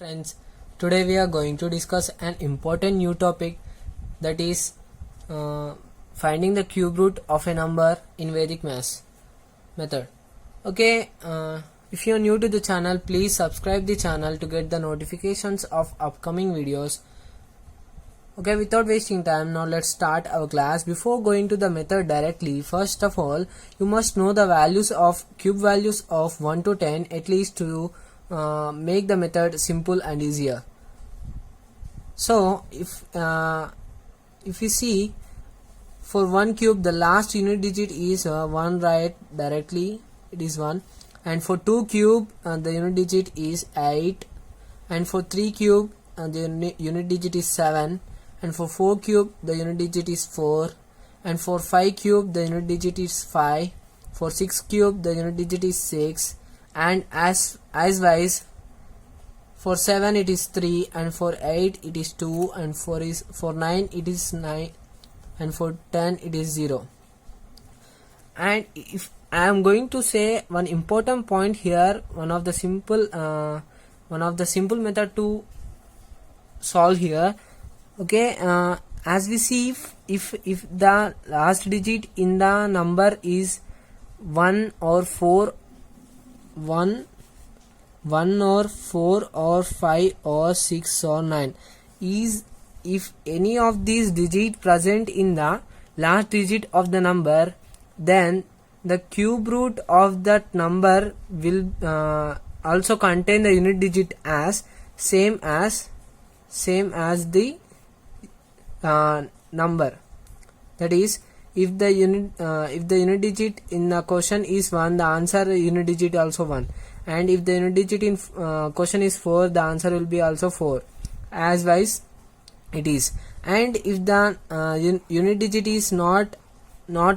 Friends, today we are going to discuss an important new topic, that is finding the cube root of a number in Vedic maths method. Okay, if you are new to the channel, please subscribe the channel to get the notifications of upcoming videos. Okay, without wasting time, now let's start our class. Before going to the method directly, first of all, you must know the values of cube values of 1 to 10 at least to make the method simple and easier. So if you see, for 1 cube the last unit digit is 1, right directly, it is 1, and for 2 cube the unit digit is 8, and for 3 cube the unit digit is 7, and for 4 cube the unit digit is 4, and for 5 cube the unit digit is 5, for 6 cube the unit digit is 6, and as wise, for 7 it is 3, and for 8 it is 2, and for 9 it is 9, and for 10 it is 0. And if I am going to say one important point here, one of the simple method to solve here. Okay, as we see, if the last digit in the number is 1 or 4, 1 or 4 or 5 or 6 or 9, is if any of these digits present in the last digit of the number, then the cube root of that number will also contain the unit digit as same as the number. That is, if the unit digit in the question is 1, the answer unit digit also 1, and if the unit digit in question is 4, the answer will be also 4, as wise it is. And if the unit digit is not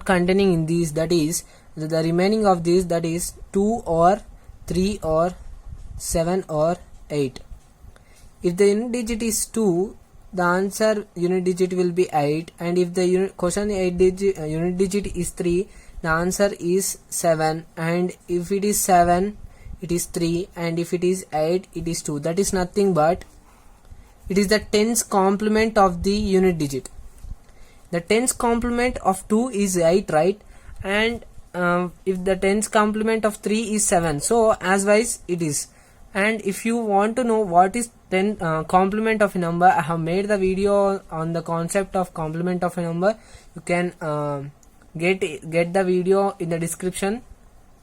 containing in these, that is the remaining of these, that is 2 or 3 or 7 or 8. If the unit digit is 2, the answer unit digit will be 8, and if the question unit digit is 3, the answer is 7, and if it is 7 it is 3, and if it is 8 it is 2. That is nothing but it is the tens complement of the unit digit. The tens complement of 2 is 8, right? And if the tens complement of 3 is 7, so as wise it is. And if you want to know what is complement of a number, I have made the video on the concept of complement of a number. You can get the video in the description,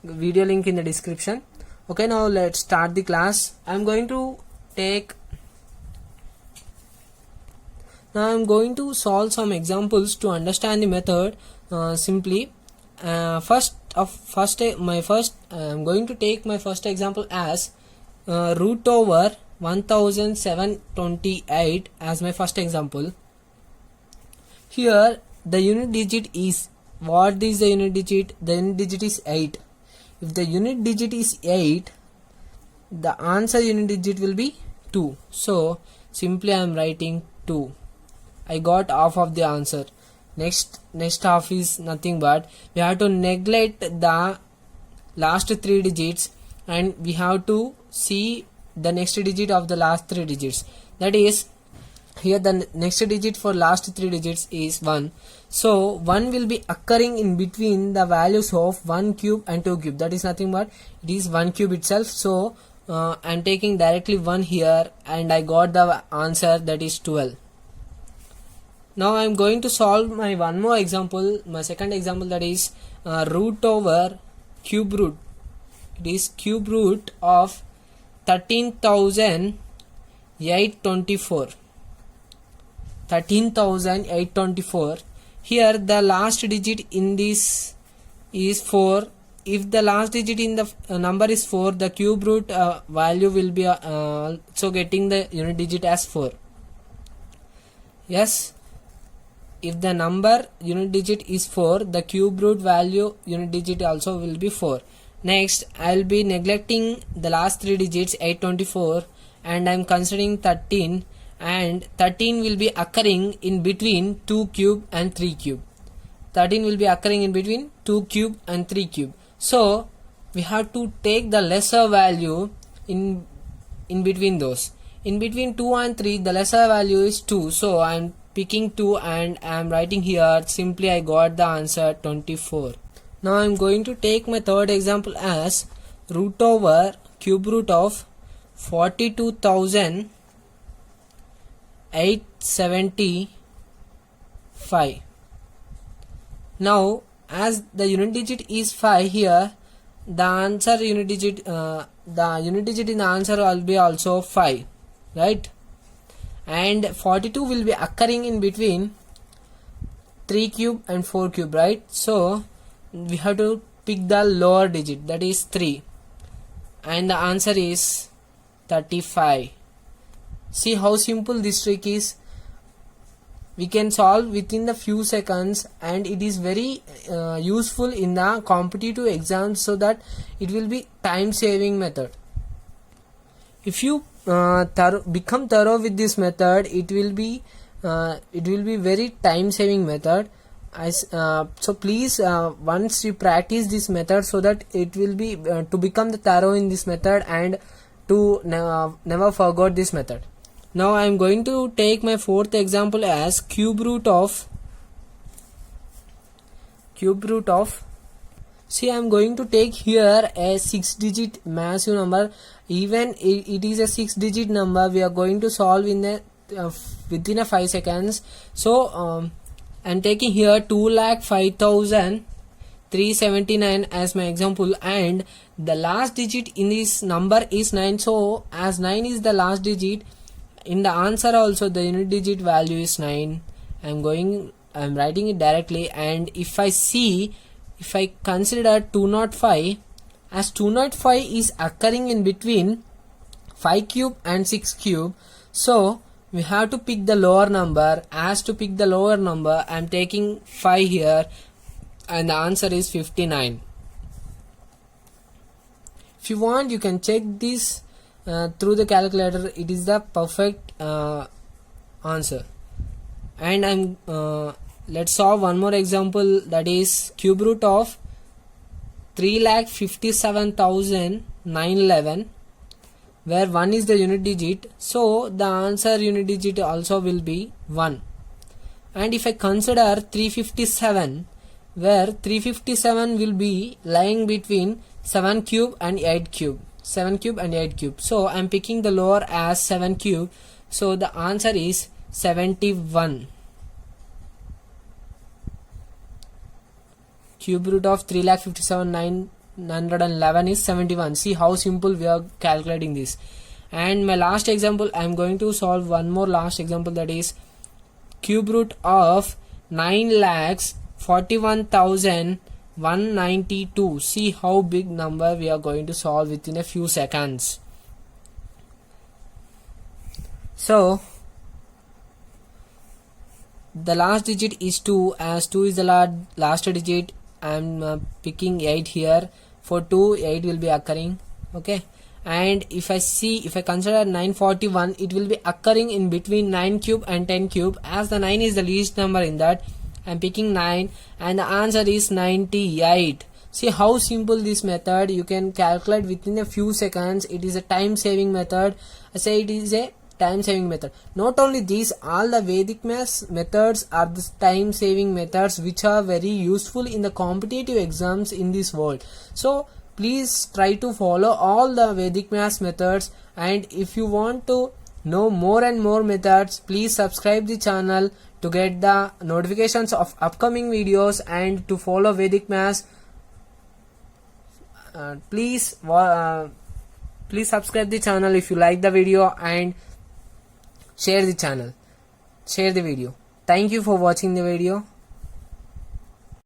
video link in the description. Okay, now let's start the class. I'm going to solve some examples to understand the method simply. I'm going to take my first example as root over 1728 as my first example. Here the unit digit is, what is the unit digit? The unit digit is 8. If the unit digit is 8, the answer unit digit will be 2. So simply I am writing 2. I got half of the answer. Next half is nothing but we have to neglect the last 3 digits, and we have to see the next digit of the last 3 digits. That is, here the next digit for last 3 digits is 1. So 1 will be occurring in between the values of 1 cube and 2 cube. That is nothing but it is 1 cube itself. So I am taking directly 1 here, and I got the answer, that is 12. Now I am going to solve my one more example, my second example, that is root over cube root. It is cube root of 13,824. 13,824. Here the last digit in this is 4. If the last digit in the number is 4, the cube root value will be so getting the unit digit as 4. Yes. If the number unit digit is 4, the cube root value unit digit also will be 4. Next, I will be neglecting the last 3 digits 824, and I am considering 13, and 13 will be occurring in between 2 cube and 3 cube. 13 will be occurring in between 2 cube and 3 cube. So we have to take the lesser value in between those. In between 2 and 3, the lesser value is 2. So I am picking 2 and I am writing here. Simply I got the answer 24. Now I am going to take my third example as root over cube root of 42,875. Now as the unit digit is 5 here, the answer unit digit in the answer will be also 5, right? And 42 will be occurring in between 3 cube and 4 cube, right? So we have to pick the lower digit, that is 3, and the answer is 35. See how simple this trick is. We can solve within the few seconds, and it is very useful in the competitive exams, so that it will be time saving method. If you become thorough with this method, it will be very time saving method. So please once you practice this method, so that it will be to become the thorough in this method and to never forget this method. Now I am going to take my fourth example as cube root of. See, I am going to take here a 6-digit massive number. Even it is a 6-digit number, we are going to solve in a within a 5 seconds. So I am taking here 2,05,379 as my example, and the last digit in this number is 9. So as 9 is the last digit, in the answer also the unit digit value is 9. I am writing it directly, and if I consider 205, as 205 is occurring in between 5 cube and 6 cube, so we have to pick the lower number. As to pick the lower number, I am taking 5 here, and the answer is 59. If you want, you can check this through the calculator. It is the perfect answer. And let's solve one more example, that is cube root of 3,57,911, where 1 is the unit digit, so the answer unit digit also will be 1. And if I consider 357, where 357 will be lying between 7 cube and 8 cube. So I am picking the lower as 7 cube, so the answer is 71. Cube root of 3,57,911 is 71. See how simple we are calculating this. And my last example, I am going to solve one more last example, that is cube root of 9,41,192. See how big number we are going to solve within a few seconds. So the last digit is 2. As 2 is the last digit, I am picking 8 here. For 2, 8 will be occurring. Okay. And if I consider 941, it will be occurring in between 9 cube and 10 cube. As the 9 is the least number in that, I am picking 9, and the answer is 98. See how simple this method, you can calculate within a few seconds. It is a time saving method. I say it is a time saving method. Not only these, all the Vedic maths methods are the time saving methods which are very useful in the competitive exams in this world. So please try to follow all the Vedic maths methods, and if you want to know more and more methods, please subscribe the channel to get the notifications of upcoming videos and to follow Vedic maths. Please subscribe the channel if you like the video, and share the video. Thank you for watching the video.